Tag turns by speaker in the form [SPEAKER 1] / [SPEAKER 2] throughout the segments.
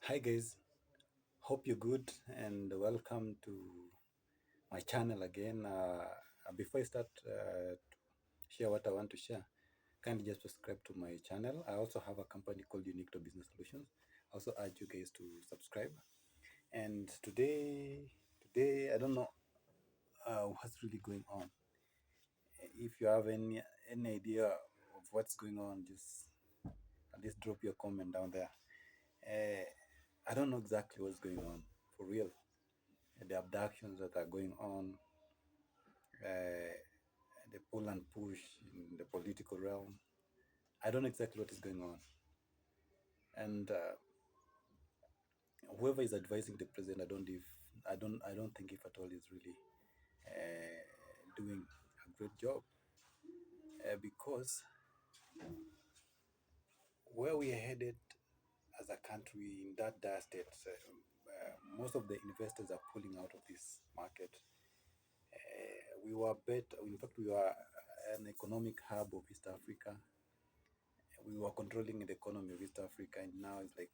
[SPEAKER 1] Hi guys, hope you're good and welcome to my channel again. Before I start to share what I want to share, kindly just subscribe to my channel. I also have a company called Unique to Business Solutions. I also urge you guys to subscribe. And today I don't know what's really going on. If you have any idea of what's going on, just at least drop your comment down there. Uh, I don't know exactly what's going on for real. The abductions that are going on, uh, the pull and push in the political realm. I don't know exactly what is going on, and whoever is advising the president, I don't think if at all is really doing a great job, because where we are headed as a country in that dire state, most of the investors are pulling out of this market. We were better, in fact, we were an economic hub of East Africa. We were controlling the economy of East Africa, and now it's like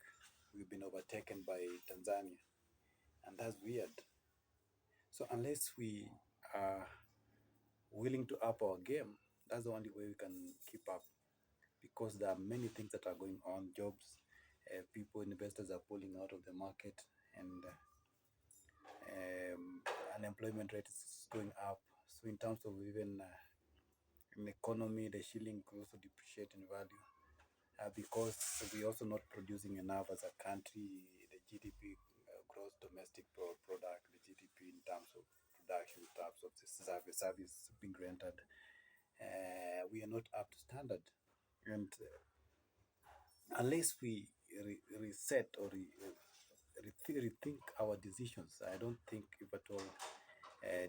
[SPEAKER 1] we've been overtaken by Tanzania, and that's weird. So unless we are willing to up our game, that's the only way we can keep up, because there are many things that are going on. Jobs, people, investors are pulling out of the market, and unemployment rate is going up. So in terms of even in the economy, the shilling could also depreciate in value. Because we're also not producing enough as a country. The GDP, gross domestic product, the GDP in terms of production, in terms of the service being rendered, we are not up to standard. And unless we reset or rethink our decisions, I don't think if at all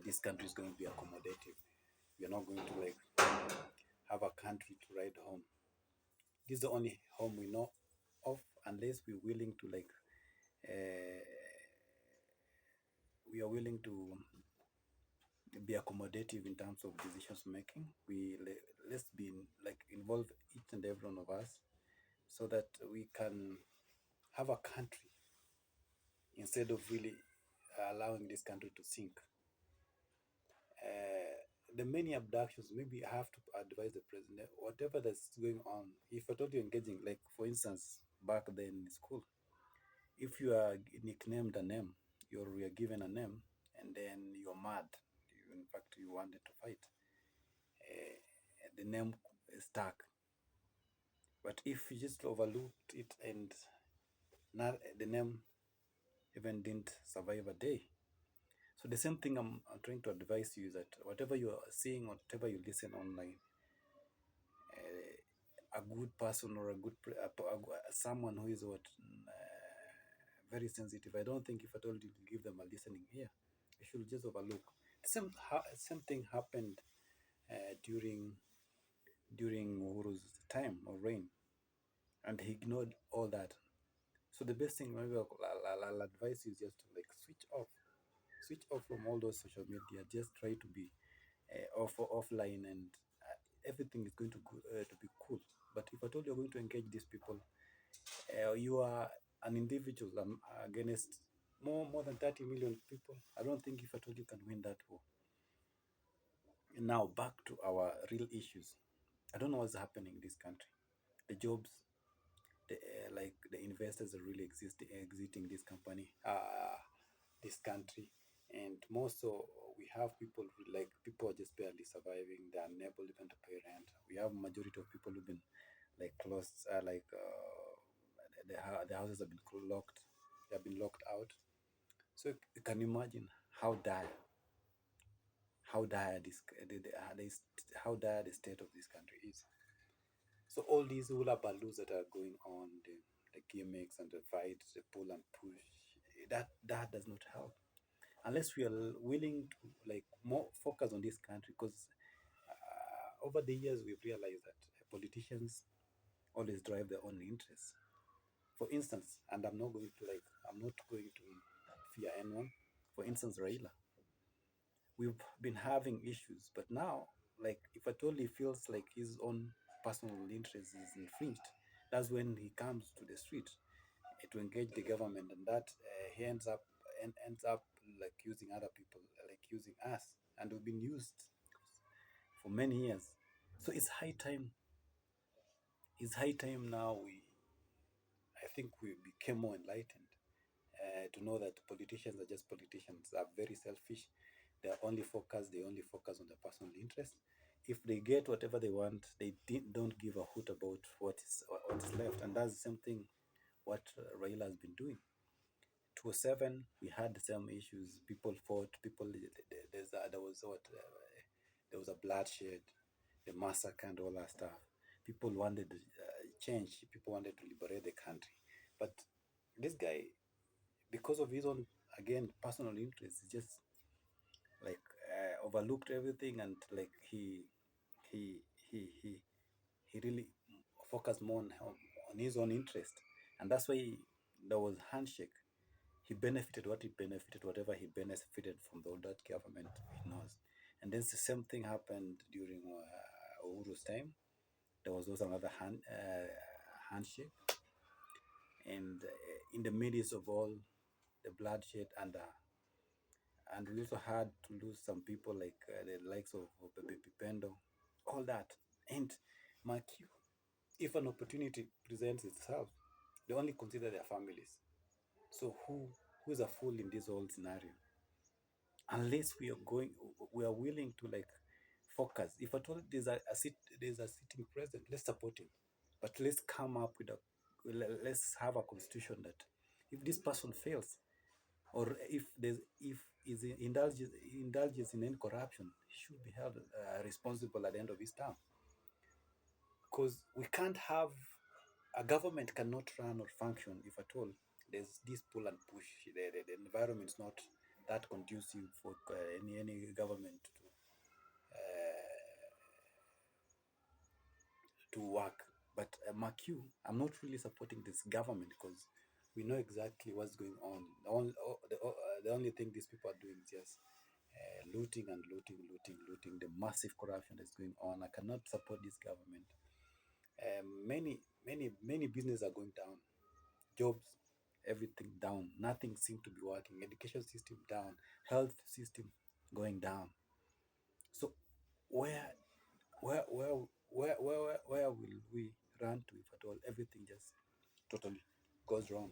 [SPEAKER 1] this country is going to be accommodative. We are not going to like have a country to ride home. This is the only home we know of, unless we're willing to like uh, we are willing to be accommodative in terms of decisions making. Let's be like involve each and every one of us, so that we can have a country instead of really allowing this country to sink. The many abductions, maybe I have to advise the president, whatever that's going on, if I told you engaging, like for instance, back then in school, if you are nicknamed a name, you're given a name, and then you're mad, in fact, you wanted to fight, the name is stuck. But if you just overlooked it and not the name even didn't survive a day. So the same thing I'm trying to advise you is that whatever you are seeing, whatever you listen online, a good person or a good someone who is very sensitive, I don't think if at all you give them a listening ear, you should just overlook. Same thing happened during Uhuru's time of reign, and he ignored all that. So the best thing maybe I'll advise you is just to like switch off from all those social media. Just try to be offline, and everything is going to be cool. But if at all you're going to engage these people, you are an individual against more than 30 million people. I don't think if at all you can win that war. And now back to our real issues. I don't know what's happening in this country. The jobs, like the investors are really exiting this company, this country, and more so we have people like people are just barely surviving. They're unable even to pay rent. We have majority of people who've been like closed, the houses have been locked. They have been locked out. So you can imagine how dire how dire the state of this country is. So all these hula baloos that are going on, the gimmicks and the fights, the pull and push, that does not help unless we are willing to like more focus on this country. Because over the years we've realized that politicians always drive their own interests. For instance, and I'm not going to fear anyone. For instance, Raila, we've been having issues, but now, like, if at all he feels like his own personal interest is infringed, that's when he comes to the street. to engage the government, and that he ends up like using other people, like using us, and we've been used for many years. So it's high time now I think we became more enlightened to know that politicians are just politicians, are very selfish. They only focus on the personal interest. If they get whatever they want, they don't give a hoot about what is left, and that's the same thing what Raila has been doing. 2007, we had the same issues. People fought. There was there was a bloodshed, the massacre, and all that stuff. People wanted change. People wanted to liberate the country, but this guy, because of his own again personal interests, just like overlooked everything, and like he he he he really focused more on his own interest, and that's why there was handshake. He benefited what he benefited, whatever he benefited from that government, he knows. And then the same thing happened during Uhuru's time. There was also another handshake, and in the midst of all the bloodshed, and we also had to lose some people like the likes of Bebe Pipendo, all that. And Mark, if an opportunity presents itself, they only consider their families. So who's a fool in this whole scenario? Unless we are willing to like focus. If at all there's a sitting president, let's support him. But let's come up with let's have a constitution that if this person fails, or if is indulges in any corruption, he should be held responsible at the end of his term. Because we can't have a government cannot run or function if at all there's this pull and push. The environment is not that conducive for any government to work. But I'm not really supporting this government because we know exactly what's going on. The only thing these people are doing is just looting and looting. The massive corruption that's going on. I cannot support this government. Many businesses are going down, jobs, everything down. Nothing seems to be working. Education system down, health system going down. So where where will we run to if at all everything just totally goes wrong?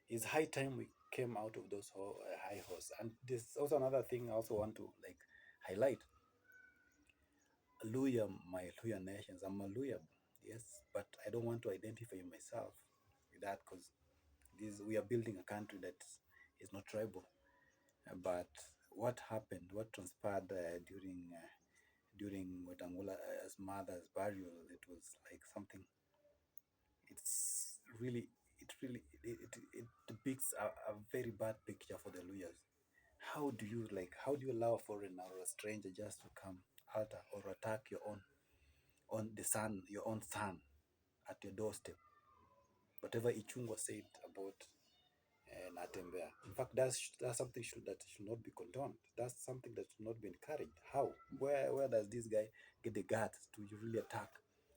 [SPEAKER 1] It's high time we came out of those high horse. And there's also another thing I also want to like highlight. Luya, my Luya nations. I'm a Luya, yes, but I don't want to identify myself with that because this we are building a country that is not tribal. But what happened? What transpired during Wetangula's mother's burial? It was like something. It's really, it depicts a very bad picture for the Luyas. How do you allow a foreigner or a stranger just to come alter or attack your own son at your doorstep? Whatever Ichungwa said about Natembea. In fact, that's something that should not be condoned. That's something that should not be encouraged. How? Where does this guy get the guts to really attack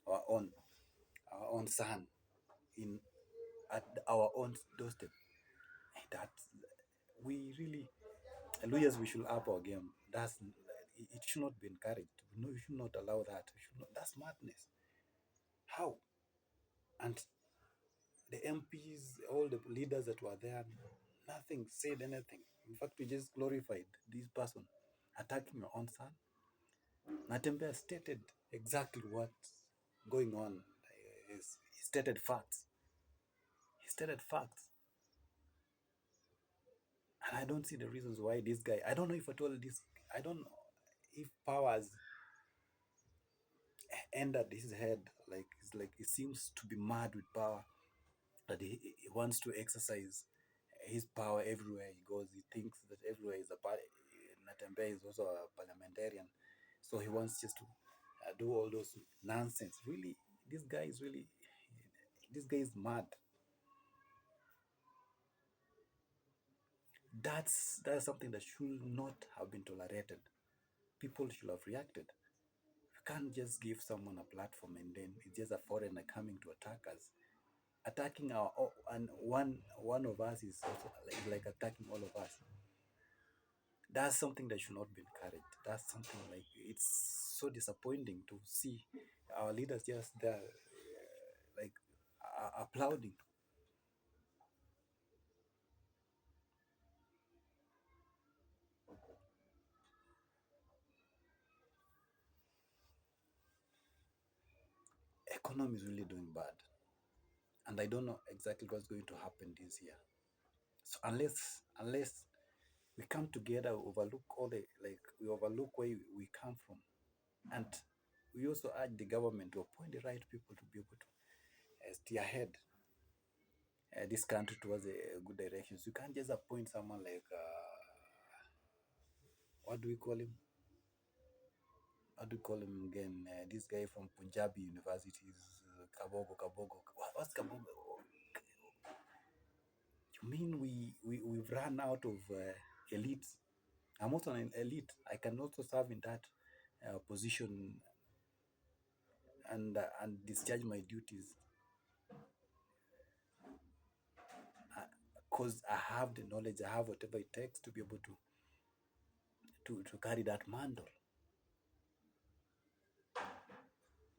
[SPEAKER 1] our own our own son in at our own doorstep? That we really, lawyers, we should up our game. It should not be encouraged. No, we should not allow that. We should not. That's madness. How? And the MPs, all the leaders that were there, nothing said anything. In fact, we just glorified this person attacking your own son. Natembe stated exactly what's going on. He stated facts. He stated facts. And I don't see the reasons why this guy, I don't know if at all this, I don't know if powers entered his head. Like, it's like he seems to be mad with power, that he wants to exercise his power everywhere he goes. He thinks that everywhere is Natembe is also a parliamentarian. So he wants just to do all those nonsense. Really, this guy is really, this guy is mad. That's something that should not have been tolerated. People should have reacted can't just give someone a platform and then it's just a foreigner coming to attack us. Attacking and one of us is also like attacking all of us. That's something that should not be encouraged. That's something like it's so disappointing to see our leaders just there, like applauding. Economy is really doing bad, and I don't know exactly what's going to happen this year. So unless we come together, overlook all the like we overlook where we come from, and we also urge the government to appoint the right people to be able to steer ahead this country towards a good direction. So you can't just appoint someone like what do we call him? How do you call him again? This guy from Punjabi universities, Kabogo, Kabogo. What's Kabogo? You mean we've run out of elites? I'm also an elite. I can also serve in that position and discharge my duties because I have the knowledge, I have whatever it takes to be able to carry that mantle.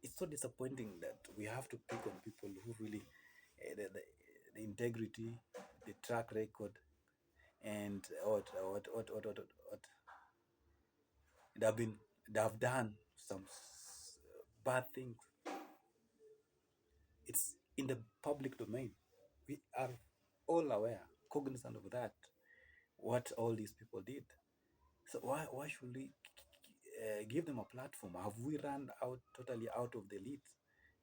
[SPEAKER 1] It's so disappointing that we have to pick on people who really the integrity, the track record, and what they have been they have done some bad things. It's in the public domain. We are all aware, cognizant of that, what all these people did. So why should we give them a platform? Have we run out totally out of the lead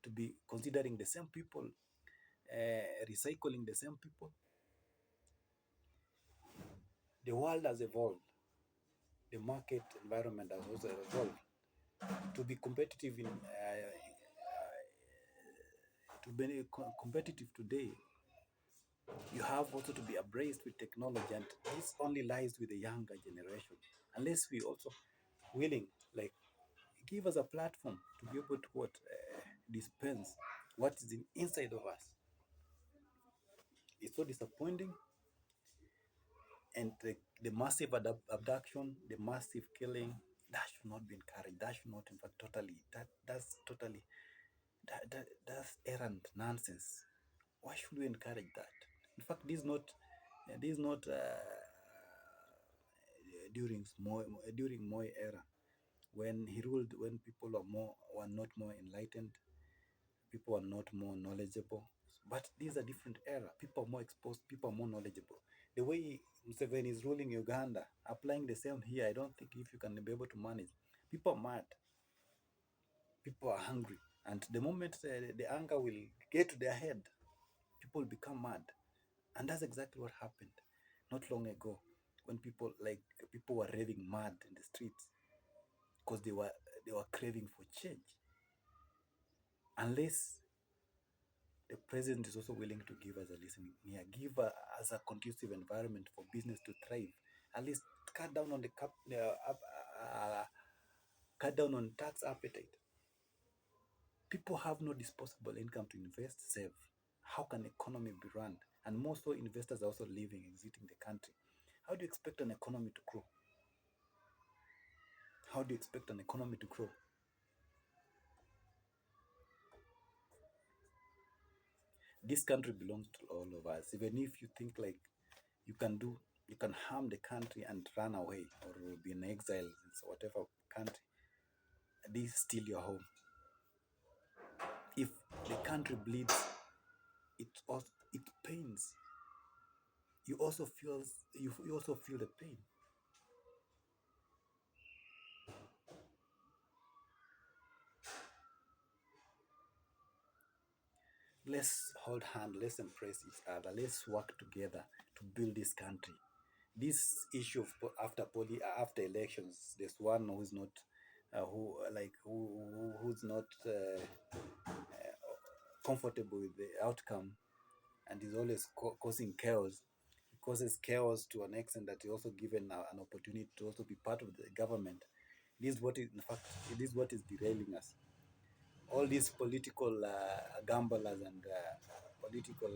[SPEAKER 1] to be considering the same people, recycling the same people? The world has evolved. The market environment has also evolved. To be competitive to be competitive today, you have also to be embraced with technology, and this only lies with the younger generation. Unless we also willing, like, give us a platform to be able to what dispense what is inside of us. It's so disappointing, and the massive abduction, the massive killing, that should not be encouraged. That should not, in fact, totally. That's totally that's errant nonsense. Why should we encourage that? In fact, this is not during Moi era when he ruled, when people were not more enlightened, people are not more knowledgeable. But these are different era. People are more exposed, people are more knowledgeable. The way Museveni is ruling Uganda, applying the same here, I don't think if you can be able to manage. People are mad, people are hungry. And the moment the anger will get to their head, people become mad. And that's exactly what happened not long ago when people were raving mad in the streets because they were craving for change. Unless the president is also willing to give us a listening ear, give us a conducive environment for business to thrive. At least cut down on cut down on tax appetite. People have no disposable income to invest, save. How can economy be run? And more so, investors are also leaving, exiting the country. How do you expect an economy to grow? How do you expect an economy to grow? This country belongs to all of us. Even if you think like you can do, you can harm the country and run away or be in exile in whatever country, this is still your home. If the country bleeds, it pains. You also feel the pain. Let's hold hand, let's embrace each other, let's work together to build this country. This issue of after elections, there's one who's not who's not comfortable with the outcome and is always causing chaos. It causes chaos to an extent that is also given an opportunity to also be part of the government. This is what is, in fact, this is what is derailing us. All these political gamblers and political,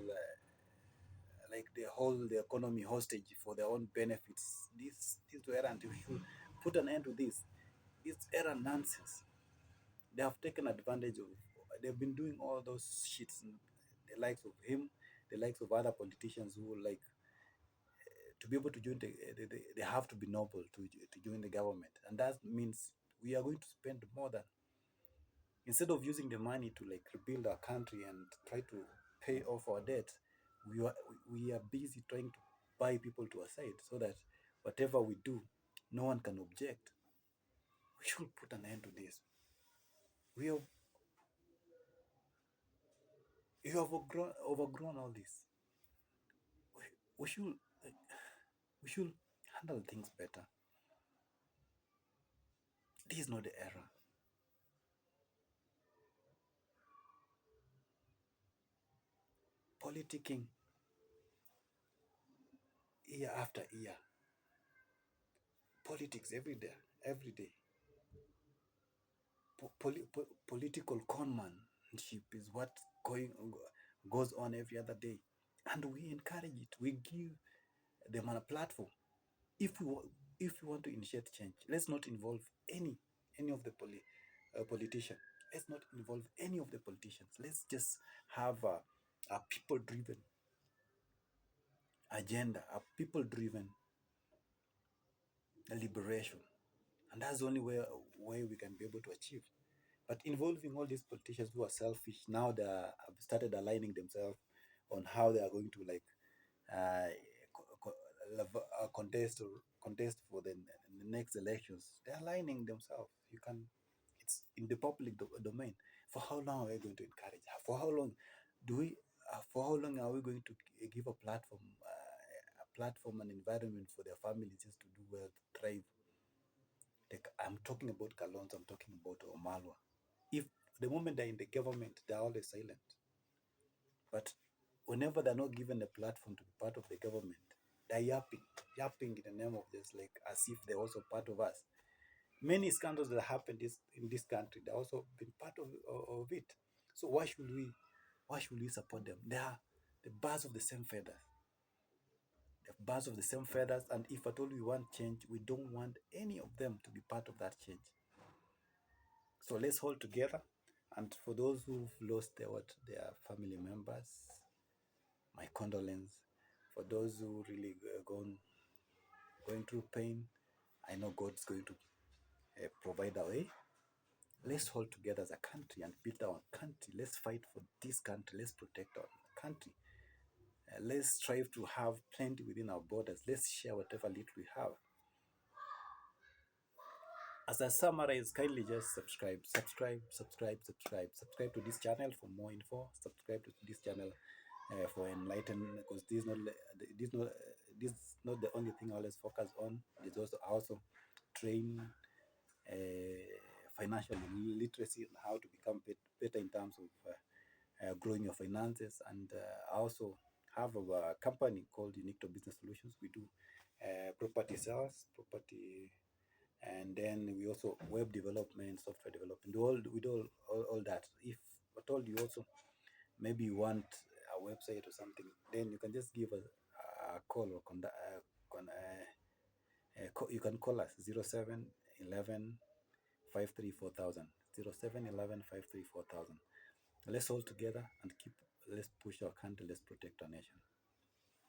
[SPEAKER 1] like they hold the economy hostage for their own benefits. This errant. We should put an end to this. It's errant nonsense. They have taken advantage of. They've been doing all those shits. The likes of him, the likes of other politicians who like to be able to join they have to be noble to join the government, and that means we are going to spend more than, instead of using the money to like rebuild our country and try to pay off our debt, we are busy trying to buy people to our side so that whatever we do, no one can object. We should put an end to this. We have you have overgrown all this. We should we should handle things better. This is not the era. Politicking year after year. Politics every day. Political conmanship is what goes on every other day, and we encourage it. We give them a platform. If we want to initiate change, let's not involve any of the politician. Let's not involve any of the politicians. Let's just have a people-driven agenda, a people-driven liberation, and that's the only way we can be able to achieve. But involving all these politicians who are selfish, now they have started aligning themselves on how they are going to like uh, contest for the next elections. They're aligning themselves. It's in the public domain. For how long are we going to encourage? For how long do we? For how long are we going to give a platform and environment for their families just to do well, to thrive? Like, I'm talking about Kalonzo, I'm talking about Omalwa. If the moment they're in the government, they're always silent. But whenever they're not given a platform to be part of the government, they're yapping in the name of just like as if they're also part of us. Many scandals that happened in this country, they also been part of it. So why should we support them? They are the birds of the same feathers. They're birds of the same feathers, and if at all we want change, we don't want any of them to be part of that change. So let's hold together. And for those who've lost their family members, my condolence. For those who really going through pain, I know God's going to provide a way. Let's hold together as a country and build our country. Let's fight for this country. Let's protect our country. Let's strive to have plenty within our borders. Let's share whatever little we have. As I summarize, kindly just subscribe to this channel for more info. Subscribe to this channel for enlightenment, because this is not the only thing I always focus on. It's also train financial literacy and how to become better in terms of growing your finances. And I also have a company called Unique Business Solutions. We do property sales, property, and then we also web development, software development, all that. If I told you also maybe you want a website or something, then you can just give a call or you can call us 0711 534,000. 0711 534,000. Let's all together and let's push our country, let's protect our nation.